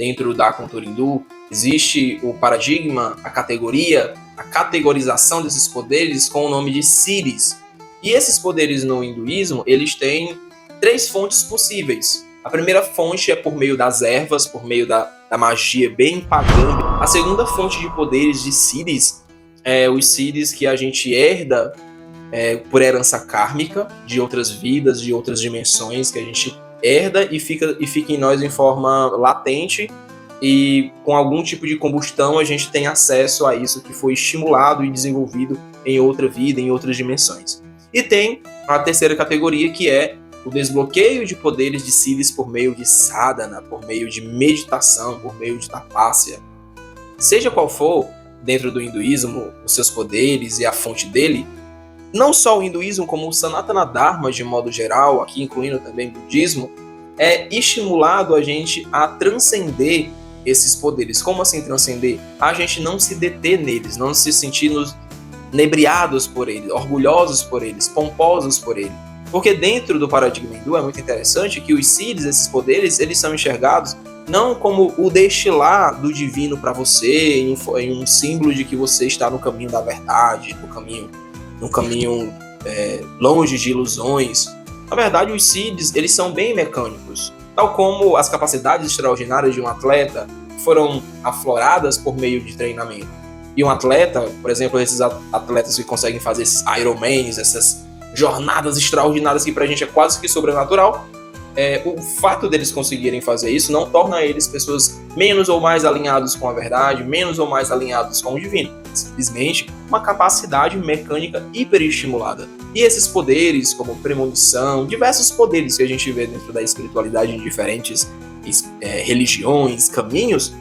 dentro da cultura hindu, existe o paradigma, a categoria, a categorização desses poderes com o nome de siddhis. E esses poderes no hinduísmo, eles têm 3 fontes possíveis. A primeira fonte é por meio das ervas, por meio da magia bem pagã. A segunda fonte de poderes de siddhis é os siddhis que a gente herda por herança kármica, de outras vidas, de outras dimensões, que a gente herda e fica em nós em forma latente, e com algum tipo de combustão a gente tem acesso a isso que foi estimulado e desenvolvido em outra vida, em outras dimensões. E tem a terceira categoria, que é o desbloqueio de poderes de siddhis por meio de sadhana, por meio de meditação, por meio de tapasya. Seja qual for, dentro do hinduísmo, os seus poderes e a fonte dele, não só o hinduísmo, como o Sanatana Dharma, de modo geral, aqui incluindo também o budismo, é estimulado a gente a transcender esses poderes. Como assim transcender? A gente não se deter neles, não se sentir inebriados por eles, orgulhosos por eles, pomposos por eles. Porque dentro do paradigma hindu é muito interessante que os siddhis, esses poderes, eles são enxergados não como o destilar do divino para você, em um símbolo de que você está no caminho da verdade, no caminho longe de ilusões. Na verdade, os siddhis, eles são bem mecânicos. Tal como as capacidades extraordinárias de um atleta foram afloradas por meio de treinamento. E um atleta, por exemplo, esses atletas que conseguem fazer esses Ironmans, essas jornadas extraordinárias que pra gente é quase que sobrenatural, o fato deles conseguirem fazer isso não torna eles pessoas menos ou mais alinhados com a verdade, menos ou mais alinhados com o divino. Simplesmente uma capacidade mecânica hiperestimulada. E esses poderes, como premonição, diversos poderes que a gente vê dentro da espiritualidade em diferentes religiões, caminhos,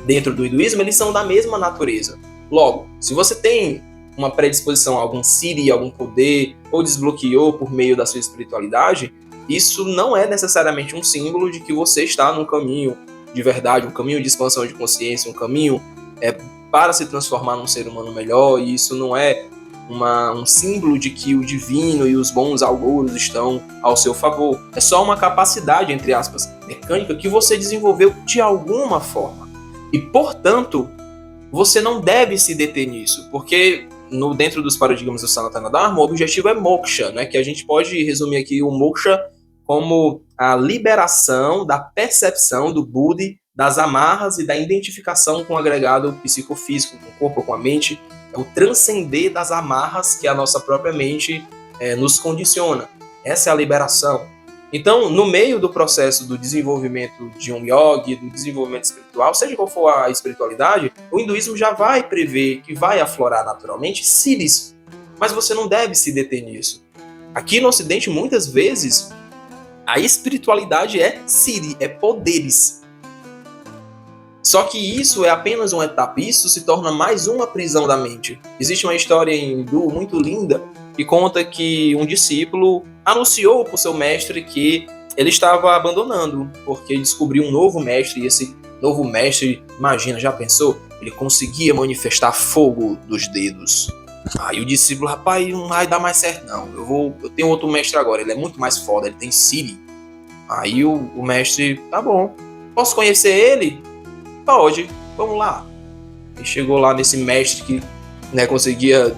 dentro do hinduísmo, eles são da mesma natureza. Logo, se você tem uma predisposição a algum siddhi, algum poder, ou desbloqueou por meio da sua espiritualidade, isso não é necessariamente um símbolo de que você está num caminho de verdade, um caminho de expansão de consciência, um caminho para se transformar num ser humano melhor, e isso não é um símbolo de que o divino e os bons augúrios estão ao seu favor. É só uma capacidade, entre aspas, mecânica que você desenvolveu de alguma forma. E, portanto, você não deve se deter nisso, porque dentro dos paradigmas do Sanatana Dharma, o objetivo é moksha, né? Que a gente pode resumir aqui o moksha como a liberação da percepção do buddhi, das amarras e da identificação com o agregado psicofísico, com o corpo, com a mente, é o transcender das amarras que a nossa própria mente nos condiciona. Essa é a liberação. Então, no meio do processo do desenvolvimento de um yogi, do desenvolvimento espiritual, seja qual for a espiritualidade, o hinduísmo já vai prever que vai aflorar naturalmente siddhis, mas você não deve se deter nisso. Aqui no Ocidente, muitas vezes, a espiritualidade é siddhi, é poderes. Só que isso é apenas uma etapa, isso se torna mais uma prisão da mente. Existe uma história em hindu muito linda que conta que um discípulo anunciou para o seu mestre que ele estava abandonando, porque descobriu um novo mestre, e esse novo mestre, imagina, já pensou? Ele conseguia manifestar fogo dos dedos. Aí o discípulo, rapaz, não vai dar mais certo não, eu tenho outro mestre agora, ele é muito mais foda, ele tem siddhi. Aí o mestre, tá bom, posso conhecer ele? Pode, vamos lá. Ele chegou lá nesse mestre que conseguia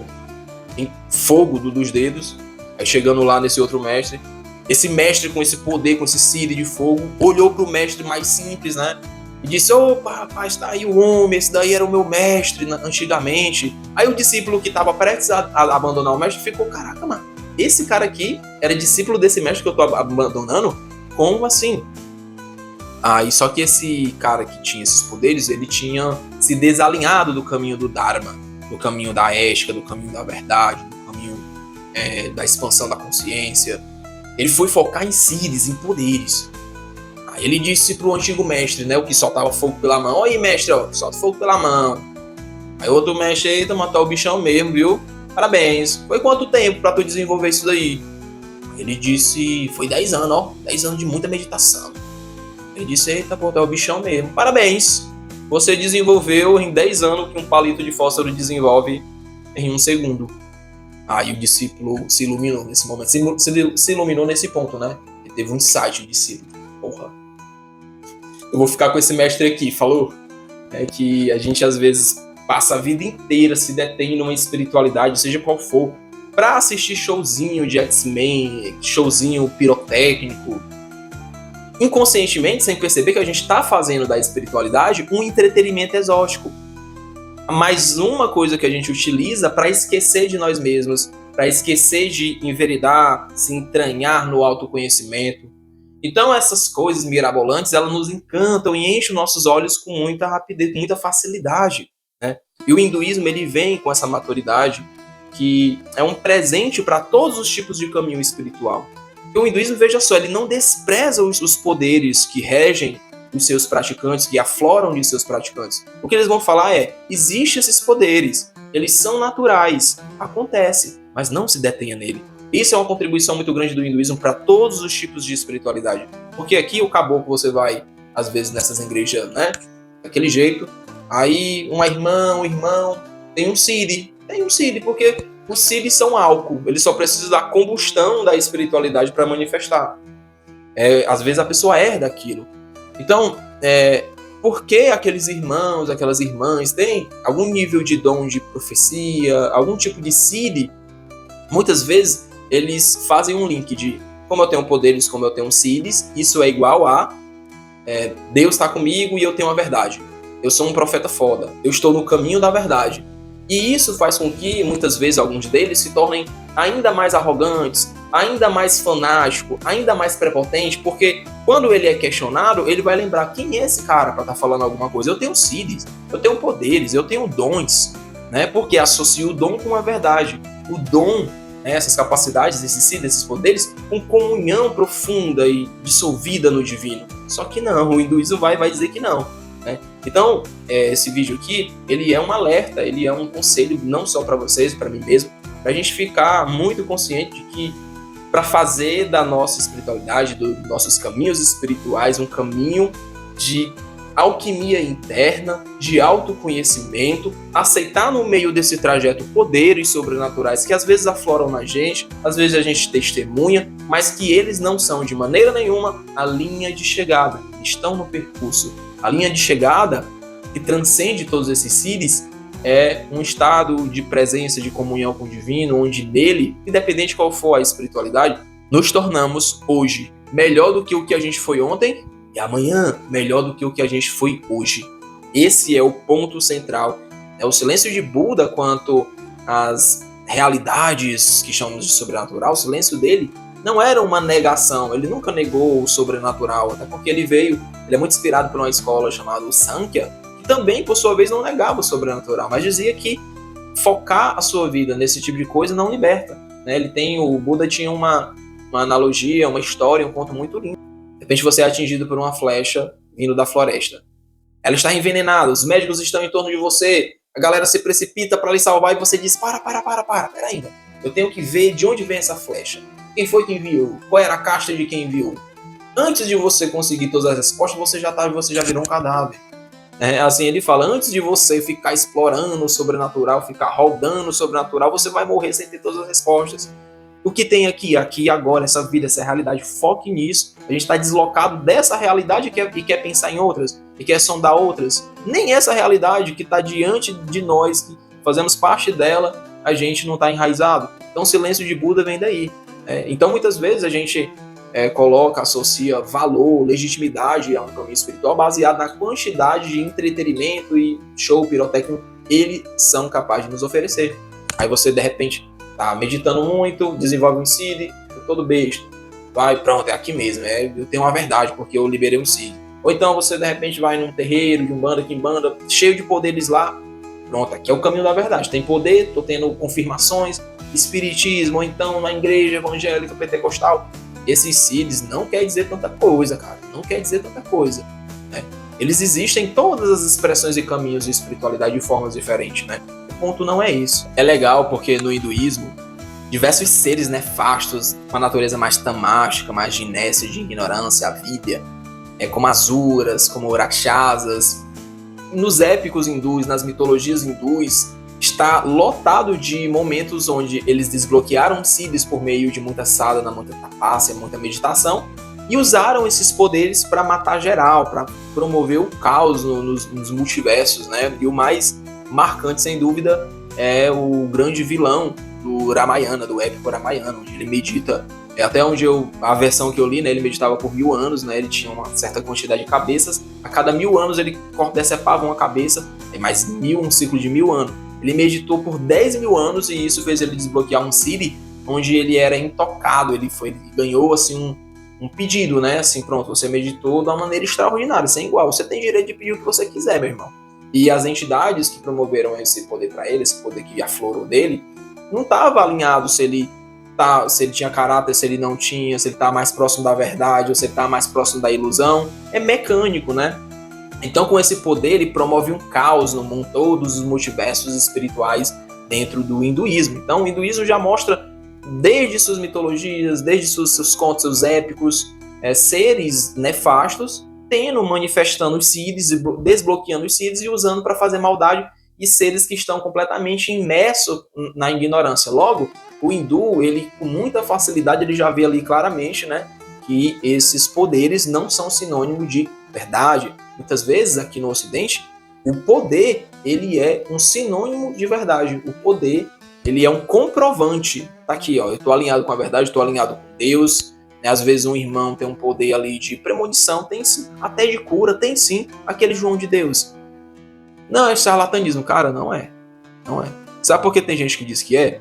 fogo dos dedos. Aí chegando lá nesse outro mestre, esse mestre com esse poder, com esse siddhi de fogo, olhou para o mestre mais simples, né? E disse, opa, rapaz, tá aí o homem, esse daí era o meu mestre antigamente. Aí o discípulo que estava prestes a abandonar o mestre ficou, caraca, mano, esse cara aqui era discípulo desse mestre que eu tô abandonando? Como assim? Aí só que esse cara que tinha esses poderes, ele tinha se desalinhado do caminho do Dharma, do caminho da ética, do caminho da verdade, do caminho da expansão da consciência. Ele foi focar em siddhis, em poderes. Aí ele disse pro antigo mestre, né, o que soltava fogo pela mão, oi mestre, ó, solta fogo pela mão. Aí outro mestre, eita, matou o bichão mesmo, viu? Parabéns. Foi quanto tempo pra tu desenvolver isso daí? Ele disse, foi 10 anos, ó, 10 anos de muita meditação. Ele disse, eita, pô, tá o bichão mesmo. Parabéns. Você desenvolveu em 10 anos que um palito de fósforo desenvolve em 1 segundo. Aí o discípulo se iluminou nesse momento. Se iluminou nesse ponto, né? Ele teve um insight, o discípulo. Porra. Eu vou ficar com esse mestre aqui, falou? É que a gente às vezes passa a vida inteira se detém numa espiritualidade, seja qual for, pra assistir showzinho de X-Men, showzinho pirotécnico, inconscientemente, sem perceber que a gente está fazendo da espiritualidade um entretenimento exótico. Mais uma coisa que a gente utiliza para esquecer de nós mesmos, para esquecer de enveredar, se entranhar no autoconhecimento. Então essas coisas mirabolantes, elas nos encantam e enchem nossos olhos com muita rapidez, com muita facilidade, né? E o hinduísmo, ele vem com essa maturidade, que é um presente para todos os tipos de caminho espiritual. E o hinduísmo, veja só, ele não despreza os poderes que regem os seus praticantes, que afloram de seus praticantes. O que eles vão falar é, existem esses poderes, eles são naturais, acontece, mas não se detenha nele. Isso é uma contribuição muito grande do hinduísmo para todos os tipos de espiritualidade. Porque aqui o caboclo, você vai, às vezes, nessas igrejas, né? Daquele jeito. Aí uma irmã, um irmão, tem um Siddhi, porque os Siddhis são álcool. Eles só precisam da combustão da espiritualidade para manifestar. Às vezes a pessoa herda aquilo. Então, por que aqueles irmãos, aquelas irmãs têm algum nível de dom de profecia, algum tipo de Siddhi? Muitas vezes eles fazem um link de como eu tenho poderes, como eu tenho Siddhis, isso é igual a Deus está comigo e eu tenho a verdade. Eu sou um profeta foda, eu estou no caminho da verdade. E isso faz com que, muitas vezes, alguns deles se tornem ainda mais arrogantes, ainda mais fanáticos, ainda mais prepotentes, porque quando ele é questionado, ele vai lembrar quem é esse cara para estar falando alguma coisa. Eu tenho Siddhis, eu tenho poderes, eu tenho dons, né? Porque associo o dom com a verdade. O dom, essas capacidades, esses Siddhis, esses poderes, com comunhão profunda e dissolvida no divino. Só que não, o hinduísmo vai dizer que não. Né? Então, esse vídeo aqui, ele é um alerta, ele é um conselho não só para vocês, para mim mesmo, para a gente ficar muito consciente de que para fazer da nossa espiritualidade, dos nossos caminhos espirituais, um caminho de alquimia interna, de autoconhecimento, aceitar no meio desse trajeto poderes sobrenaturais que às vezes afloram na gente, às vezes a gente testemunha, mas que eles não são de maneira nenhuma a linha de chegada, estão no percurso. A linha de chegada, que transcende todos esses Siddhis, é um estado de presença, de comunhão com o divino, onde nele, independente de qual for a espiritualidade, nos tornamos hoje melhor do que o que a gente foi ontem e amanhã melhor do que o que a gente foi hoje. Esse é o ponto central. O silêncio de Buda quanto às realidades que chamamos de sobrenatural, o silêncio dele não era uma negação, ele nunca negou o sobrenatural, até porque ele é muito inspirado por uma escola chamada Sankhya, que também, por sua vez, não negava o sobrenatural, mas dizia que focar a sua vida nesse tipo de coisa não liberta. Né? O Buda tinha uma analogia, uma história, um conto muito lindo. De repente você é atingido por uma flecha vindo da floresta. Ela está envenenada, os médicos estão em torno de você, a galera se precipita para lhe salvar e você diz, peraí, eu tenho que ver de onde vem essa flecha. Quem foi que enviou? Qual era a casta de quem enviou? Antes de você conseguir todas as respostas, você já virou um cadáver. Assim ele fala, antes de você ficar explorando o sobrenatural, ficar rodando o sobrenatural, você vai morrer sem ter todas as respostas. O que tem aqui agora, essa vida, essa realidade, foque nisso. A gente está deslocado dessa realidade e quer pensar em outras, e quer sondar outras. Nem essa realidade que está diante de nós, que fazemos parte dela, a gente não está enraizado. Então o silêncio de Buda vem daí. Então muitas vezes a gente associa valor, legitimidade a um caminho espiritual baseado na quantidade de entretenimento e show pirotécnico que eles são capazes de nos oferecer. Aí você de repente tá meditando muito, desenvolve um Siddhi, todo besta, vai, pronto, é aqui mesmo, eu tenho uma verdade porque eu liberei um Siddhi. Ou então você de repente vai num terreiro de Umbanda, Quimbanda, cheio de poderes lá, pronto, aqui é o caminho da verdade, tem poder, tô tendo confirmações, espiritismo, ou então na igreja evangélica pentecostal. Esses Siddhis não quer dizer tanta coisa, cara, não quer dizer tanta coisa, né? Eles existem em todas as expressões e caminhos de espiritualidade de formas diferentes, né? O ponto não é isso. É legal porque no hinduísmo, diversos seres nefastos, com a natureza mais tamástica, mais de inércia, de ignorância, avídia, como asuras, como rakshasas, nos épicos hindus, nas mitologias hindus, está lotado de momentos onde eles desbloquearam Siddhis por meio de muita sadhana, muita tapasya, muita meditação, e usaram esses poderes para matar geral, para promover o caos nos multiversos, né? E o mais marcante, sem dúvida, é o grande vilão do Ramayana, do épico Ramayana, onde ele medita, até onde a versão que eu li, né, ele meditava por 1000 anos, né, ele tinha uma certa quantidade de cabeças, a cada 1000 anos ele decepava uma cabeça, mais 1000, um ciclo de 1000 anos. Ele meditou por 10.000 anos e isso fez ele desbloquear um Siddhi, onde ele era intocado, ele ganhou assim um pedido, né, assim, pronto, você meditou de uma maneira extraordinária, sem igual, você tem direito de pedir o que você quiser, meu irmão. E as entidades que promoveram esse poder para ele, esse poder que aflorou dele, não estava alinhado se ele tinha caráter, se ele não tinha, se ele tá mais próximo da verdade ou se ele tá mais próximo da ilusão. É mecânico, né? Então, com esse poder, ele promove um caos no mundo, todos os multiversos espirituais dentro do hinduísmo. Então, o hinduísmo já mostra, desde suas mitologias, desde seus contos, seus épicos, seres nefastos, manifestando os Siddhis, desbloqueando os Siddhis e usando para fazer maldade, e seres que estão completamente imersos na ignorância. Logo, o hindu, ele com muita facilidade, ele já vê ali claramente, né, que esses poderes não são sinônimo de verdade. Muitas vezes, aqui no Ocidente, o poder, ele é um sinônimo de verdade. O poder, ele é um comprovante. Tá aqui, ó, eu estou alinhado com a verdade, estou alinhado com Deus. Né? Às vezes um irmão tem um poder ali de premonição, tem sim. Até de cura, tem sim. Aquele João de Deus. Não, é charlatanismo. Cara, não é. Não é. Sabe por que tem gente que diz que é?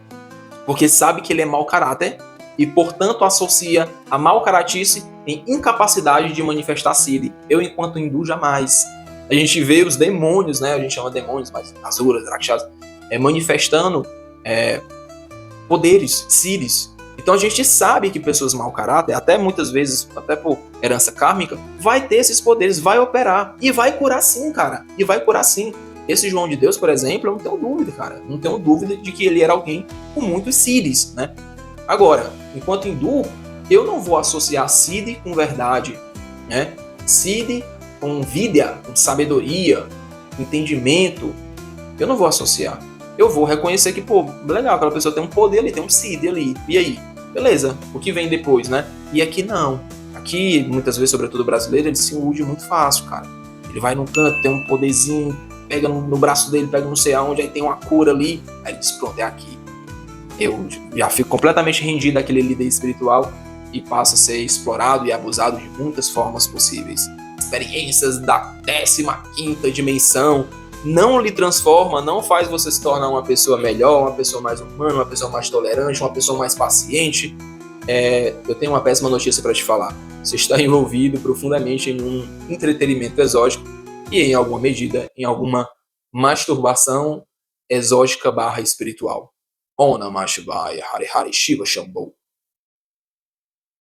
Porque sabe que ele é mau caráter e, portanto, associa a mau caratice em incapacidade de manifestar Siddhi. Eu, enquanto hindu, jamais. A gente vê os demônios, né? A gente chama demônios, mas asuras, rakshas, manifestando poderes, Siddhis. Então a gente sabe que pessoas mau caráter, até muitas vezes, até por herança kármica, vai ter esses poderes, vai operar. E vai curar sim, cara. E vai curar sim. Esse João de Deus, por exemplo, eu não tenho dúvida, cara. Não tenho dúvida de que ele era alguém com muitos Siddhis, né? Agora, enquanto hindu, eu não vou associar Siddhi com verdade, né? Siddhi com vidya, com sabedoria, entendimento. Eu não vou associar. Eu vou reconhecer que, pô, legal, aquela pessoa tem um poder ali, tem um Siddhi ali. E aí? Beleza, o que vem depois, né? E aqui não. Aqui, muitas vezes, sobretudo o brasileiro, ele se ilude muito fácil, cara. Ele vai num canto, tem um poderzinho, pega no braço dele, pega não sei aonde, aí tem uma cura ali, aí ele diz, pronto, é aqui. Eu já fico completamente rendido àquele líder espiritual e passo a ser explorado e abusado de muitas formas possíveis. Experiências da 15ª dimensão não lhe transforma, não faz você se tornar uma pessoa melhor, uma pessoa mais humana, uma pessoa mais tolerante, uma pessoa mais paciente. Eu tenho uma péssima notícia para te falar. Você está envolvido profundamente em um entretenimento exótico e, em alguma medida, em alguma masturbação exótica / espiritual. Om Namah Shivaya, Hare Hare Shiva Shambho.